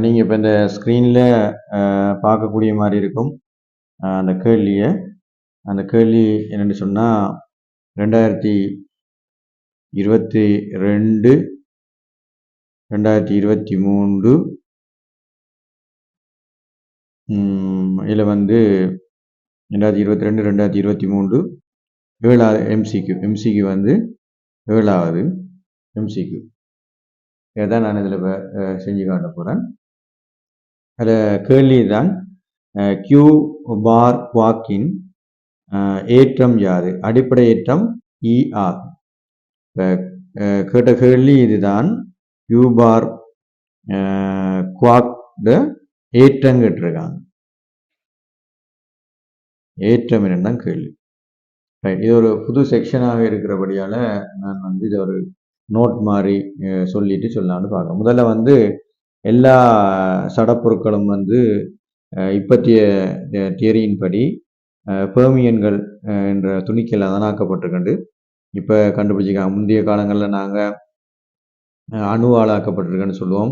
நீங்கள் இப்போ இந்த ஸ்க்ரீனில் பார்க்கக்கூடிய மாதிரி இருக்கும் அந்த கேள்வியை. அந்த கேள்வி என்னென்னு சொன்னால் 2022 2023 இதில் வந்து 2022 2023 7வது எம்சிக்யூ வந்து 7வது எம்சிக்யூ. இதான் நான் இதில் செஞ்சு காட்ட போகிறேன். அதில் கேள்வி தான் கியூ பார் குவாக்கின் ஏற்றம் யாது? அடிப்படை ஏற்றம் இஆர். கேட்ட கேள்வி இதுதான். கியூ பார் குவாக் ஏற்றம் கேட்டிருக்காங்க. ஏற்றம் என்னன்னு கேள்வி. இது ஒரு புது செக்ஷனாக இருக்கிறபடியால் நான் வந்து இது ஒரு நோட் மாதிரி சொல்லிட்டு சொல்லலான்னு பார்க்குறேன். முதல்ல வந்து எல்லா சடப்பொருட்களும் வந்து இப்பத்திய தியரியின்படி பெர்மியன்கள் என்ற துணிக்கையில் அதனாக்கப்பட்டிருக்கண்டு இப்போ கண்டுபிடிச்சிக்காங்க. முந்தைய காலங்களில் நாங்கள் அணுவால் ஆக்கப்பட்டிருக்குன்னு சொல்லுவோம்.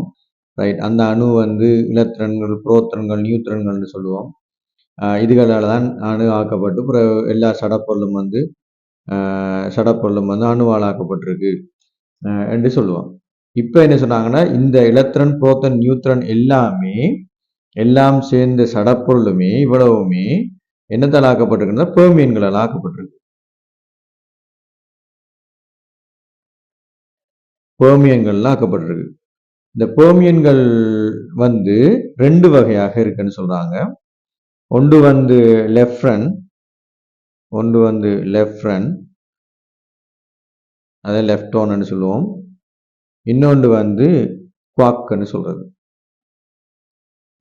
ரைட். அந்த அணு வந்து இலத்திரன்கள், புரோத்திரன்கள், நியூத்திரன்கள்னு சொல்லுவோம். இதுகளால் தான் அணு ஆக்கப்பட்டு அப்புறம் எல்லா சடப்பொருளும் வந்து அணுவால் ஆக்கப்பட்டிருக்கு என்று சொல்லுவோம். இப்போ என்ன சொன்னாங்கன்னா, இந்த இலத்திரன், புரோத்தன், நியூத்திரன் எல்லாம் சேர்ந்த சடப்பொருளுமே இவ்வளவுமே என்னத்தால் ஆக்கப்பட்டிருக்குன்னா பெர்மியன்களால் ஆக்கப்பட்டிருக்கு. பெர்மியன்கள்லாம் ஆக்கப்பட்டிருக்கு. இந்த பெர்மியன்கள் வந்து 2 வகையாக இருக்குன்னு சொல்றாங்க. ஒன்று வந்து லெஃப்ரன், அதை லெஃப்டோன்னு சொல்லுவோம். இன்னொன்று வந்து குவாக்னு சொல்றது,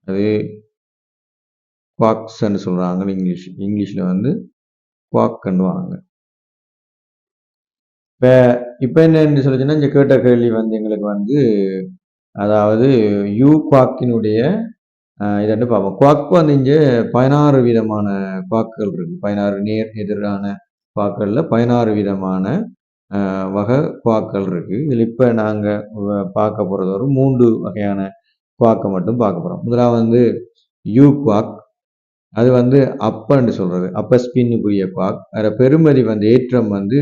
அது குவாக்ஸ்ன்னு சொல்றாங்க. இங்கிலீஷ்ல வந்து குவாக்னுவாங்க. இப்போ என்னன்னு சொல்லிச்சுன்னா, இந்த கேட்ட கேள்வி வந்து எங்களுக்கு வந்து அதாவது யூ குவாக்கினுடைய இதென்று பார்ப்போம். குவாக் வந்து இங்கே 16 விதமான குவாக்குகள் இருக்கு. 16 நேர் எதிரான குவாக்களில் 16 விதமான வகை குவாக்கள் இருக்கு. இதில் இப்போ நாங்கள் பார்க்க போகிறது ஒரு 3 வகையான குவாக்கை மட்டும் பார்க்க போகிறோம். முதலாவது வந்து யூ குவாக். அது வந்து அப்பன்னு சொல்றது, அப்ப ஸ்பின்னுக்குரிய குவாக். அதில் பெருமதி வந்து ஏற்றம் வந்து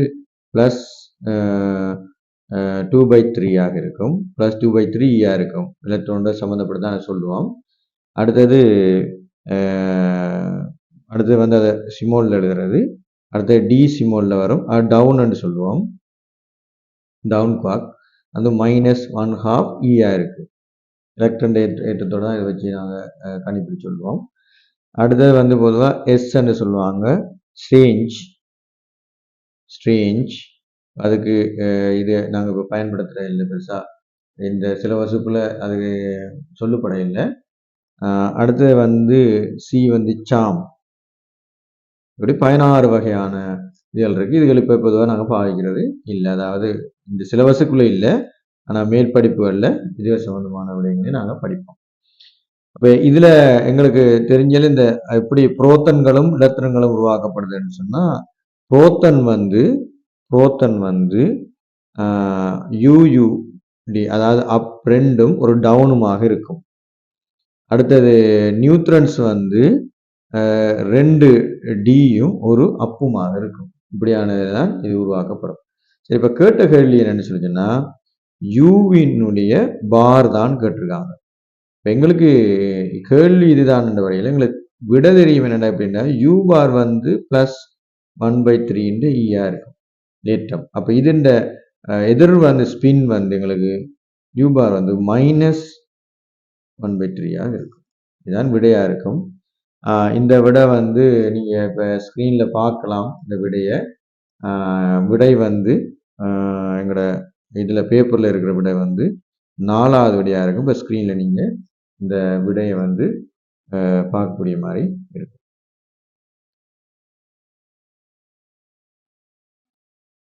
+2/3 இருக்கும். +2/3 இருக்கும். எலக்ட்ரானோட சம்மந்தப்பட்டு தான் சொல்லுவோம். அடுத்தது வந்து அதை சிமோலில் எழுதுறது. அடுத்தது டி சிமோலில் வரும். அது டவுன்னு சொல்லுவோம், டவுன் குவாக். அது -1/2 இருக்கு. எலக்ட்ரான் ஏற்றத்தோட தான் இதை வச்சு நாங்கள் கணிப்பிடி சொல்லுவோம். அடுத்தது வந்து பொதுவாக எஸ்ன்னு சொல்லுவாங்க, ஸ்ட்ரேஞ்ச். அதுக்கு இது நாங்கள் இப்போ பயன்படுத்துகிற இல்லை பெருசாக, இந்த சில வகுப்புல அது சொல்லப்பட இல்லை. அடுத்தது வந்து சி வந்து சாம். இப்படி 16 வகையான இதுகள் இருக்குது. இதுகள் இப்போ பொதுவாக நாங்கள் பாவிக்கிறது இல்லை, அதாவது இந்த சிலபஸுக்குள்ளே இல்லை. ஆனால் மேல் படிப்புகளில் இது சம்பந்தமான விடயங்களையும் நாங்கள் படிப்போம். அப்போ இதில் எங்களுக்கு தெரிஞ்சது இந்த எப்படி புரோத்தன்களும் இலத்திரன்களும் உருவாக்கப்படுதுன்னு சொன்னால், புரோத்தன் வந்து யூடி, அதாவது அப் 2ம் ஒரு டவுனுமாக இருக்கும். அடுத்தது நியூட்ரன்ஸ் வந்து 2 டியும் ஒரு அப்புமாக இருக்கும். இப்படியானதுதான் இது உருவாக்கப்படும். சரி, இப்போ கேட்ட கேள்வி என்னன்னு சொல்லிச்சுன்னா, யூவினுடைய பார் தான் கேட்டிருக்காங்க. இப்போ எங்களுக்கு கேள்வி இதுதான் என்ற வகையில் எங்களுக்கு விட தெரியும் என்னென்ன அப்படின்னா, யூ பார் வந்து +1/3 ஈயா இருக்கும் ஏற்றம். அப்போ இதுண்ட எதிர் வந்து ஸ்பின் வந்து எங்களுக்கு யூ பார் வந்து -1/3 இருக்கும். இதுதான் விடையா இருக்கும். இந்த விடை வந்து நீங்கள் இப்போ ஸ்க்ரீனில் பார்க்கலாம். இந்த விடை வந்து எங்களோட இதில் பேப்பரில் இருக்கிற விடை வந்து 4வது விடையாக இருக்கும். இப்போ ஸ்க்ரீனில் நீங்கள் இந்த விடையை வந்து பார்க்கக்கூடிய மாதிரி இருக்கும்.